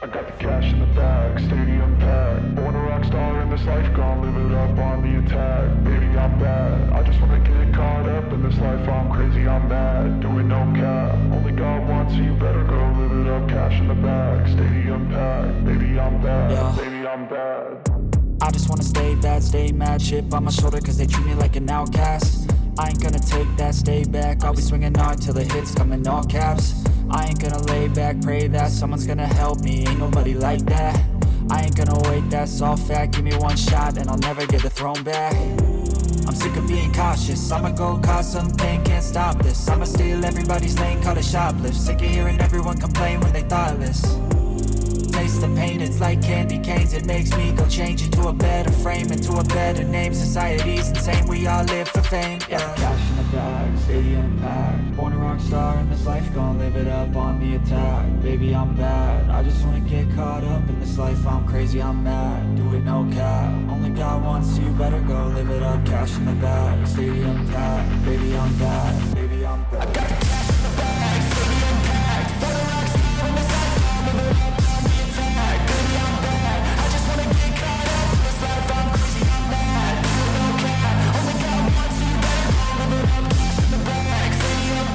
I got the cash in the bag, stadium packed. Born a rock star in this life, gon' live it up on the attack. Baby, I'm bad, I just wanna get caught up in this life. I'm crazy, I'm mad, doing no cap. Only God wants you, better go live it up. Cash in the bag, stadium packed. Baby, I'm bad, Yeah. baby, I'm bad. I just wanna stay bad, stay mad. Chip on my shoulder cause they treat me like an outcast. I ain't gonna take that, stay back. I'll be swinging hard till the hits come in all caps. I ain't gonna lay back, pray that someone's gonna help me. Ain't nobody like that. I ain't gonna wait, that's all fact. Give me one shot and I'll never get the throne back. I'm sick of being cautious, I'ma go cause some pain, can't stop this. I'ma steal everybody's lane, call it shoplift. Sick of hearing everyone complain when they thoughtless. Taste the pain, it's like candy canes. It makes me go change into a better frame, into a better name. Society's insane, we all live for fame, yeah. Cash in the bag, stadium packed. Born a rock star in this life, gon' live it up on the attack. Baby, I'm bad, I just wanna get caught up in this life. I'm crazy, I'm mad, do it no cap. Only God wants you, better go live it up. Cash in the bag, stadium packed. Baby, I'm bad, baby, I'm bad. I got the cash in the bag, stadium packed. Born a rock star in this life, gon' live it up. Baby, I'm bad, I just wanna get caught up in this life. I'm crazy, I'm mad, do it no cap. Only God wants you, better go live it up. Cash in the bag, stadium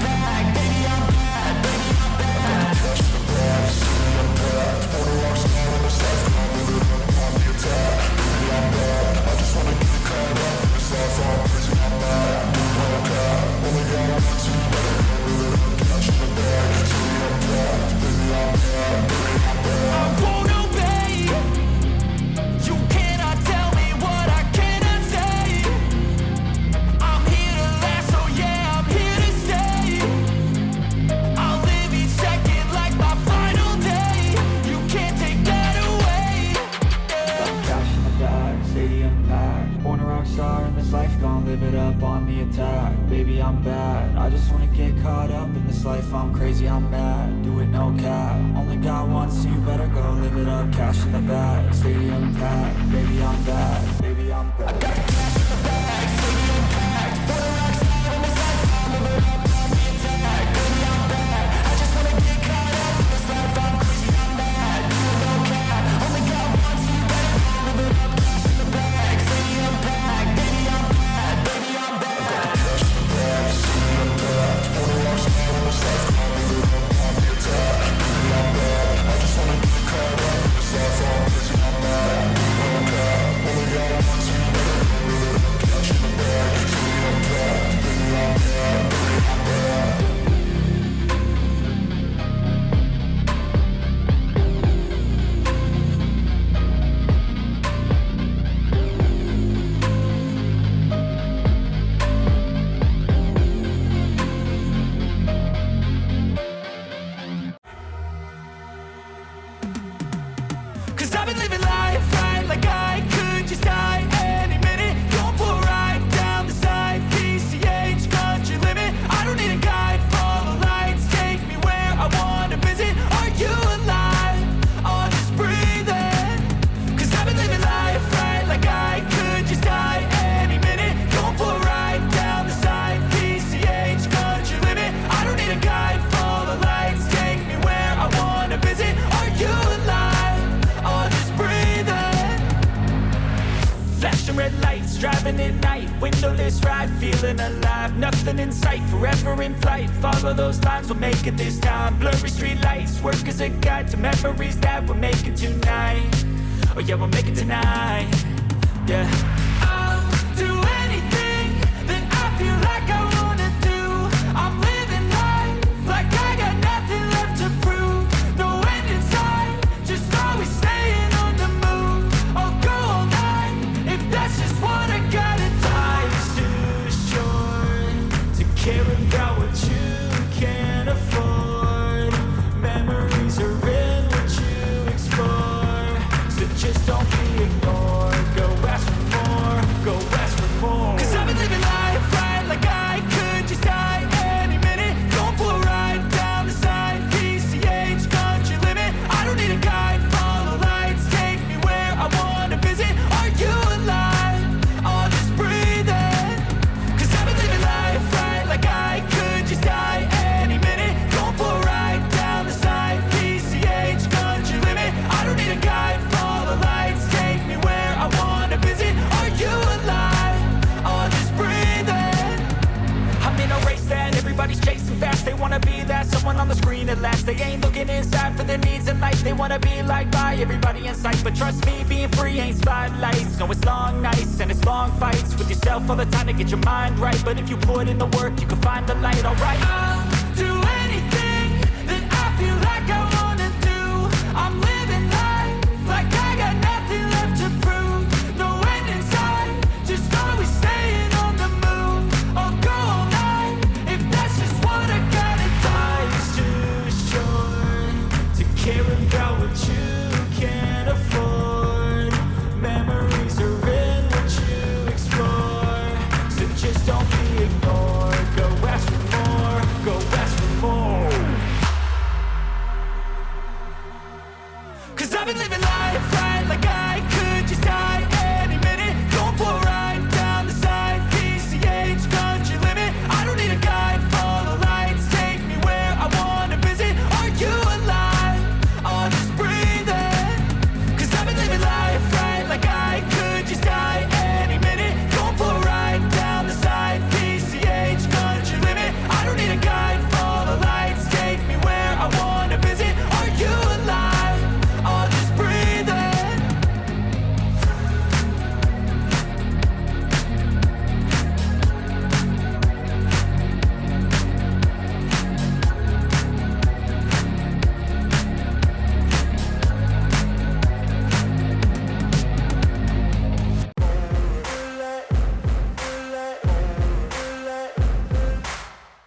packed. Baby, I'm bad, baby, I'm bad. I got cash in the bag, stadium packed. Born a rock star in this life, I'll live it up on the attack. Baby, I'm bad, I just wanna get caught up in this life. I'm crazy, I'm mad, do it no cap. Only God wants you, better go live it up. Cash in the bag, stadium packed. Baby, I'm bad, baby, I'm bad. Driving at night, windowless ride, feeling alive. Nothing in sight, forever in flight. Follow those lines, we'll make it this time. Blurry street lights, work as a guide to memories that we're making tonight. Oh yeah, we'll make it tonight. Yeah. I'll do anything that I feel like I wanna do. I'm living life like I got nothing left to prove. No end in sight, just always staying on the move. I'll go all night if that's just what I gotta do. Life's too short to care about what you can't afford. Memories are in what you explore, so just don't be ignored. Go ask for more. They ain't looking inside for their needs in life. They wanna be liked by everybody in sight. But trust me, being free ain't spotlights. No, it's long nights and it's long fights with yourself all the time to get your mind right. But if you put in the work, you can find the light, alright. I'll do anything that I feel like I wanna do. I'm living life like I got nothing left to prove. No end in sight, just always staying on the move. I'll go all night if that's just what I gotta do. Life's too short to care about what you can't afford. Memories are in what you explore. So just don't be ignored. Go ask for more, go ask for more. 'Cause I've been living life right like I could just die any minute. Going for a ride down the side, PCH country limit. I don't need a guide, follow lights, take me where I wanna visit. Are you alive? I'll just breathe in. 'Cause I've been living life right like I could just die any minute. Going for a ride down the side, PCH country limit. I don't need a guide, follow lights, take me where I wanna visit. Are you alive? I'll just breathe in.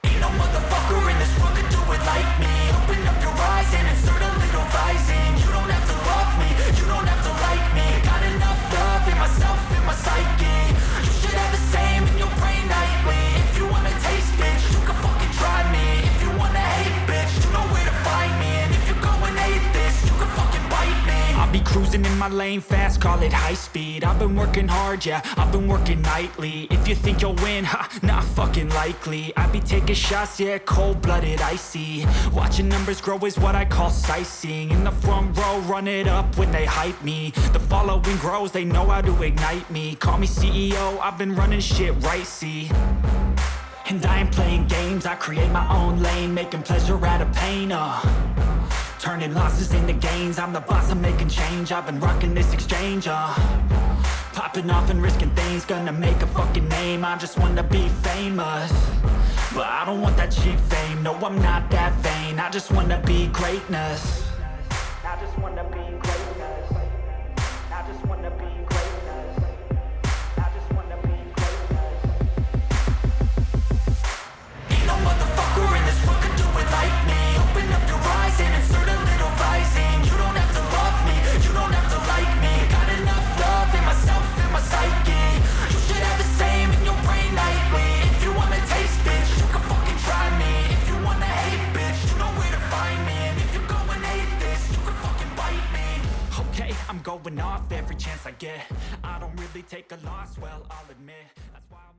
Ain't no motherfucker in this world could do it like me. Open up your eyes and insert a little rising. You don't have to love me, you don't have to like me. Got enough love in myself, in my psyche. You should have the same in your brain nightly. If you wanna taste, bitch, you can fucking try me. If you wanna hate, bitch, you know where to find me. And if you're going hate this, you can fucking bite me. I'll be cruising in my lane fast, call it high speed. I've been working hard, yeah, I've been working nightly. If you think you'll win, ha, not fucking likely. I be taking shots, yeah, cold-blooded, icy. Watching numbers grow is what I call sightseeing. In the front row, run it up when they hype me. The following grows, they know how to ignite me. Call me CEO, I've been running shit right, see. And I ain't playing games, I create my own lane, making pleasure out of pain, turning losses into gains. I'm the boss, I'm making change. I've been rocking this exchange, popping off and risking things. Gonna make a fucking name, I just wanna be famous. But I don't want that cheap fame, no, I'm not that vain. I just wanna be greatness. I just wanna be greatness. I just wanna be greatness. I just wanna be greatness. Ain't no motherfucker in this world could do it like me. Open up your eyes and insert a little rising. You don't have to love me, you don't have to like me. Got enough love in myself, in my psyche. You should have the same in your brain nightly. If you wanna taste, bitch, you can fucking try me. If you wanna hate, bitch, you know where to find me. And if you're going hate this, you can fucking bite me. Okay, I'm going off every chance I get. I don't really take a loss, well, I'll admit. That's why I'm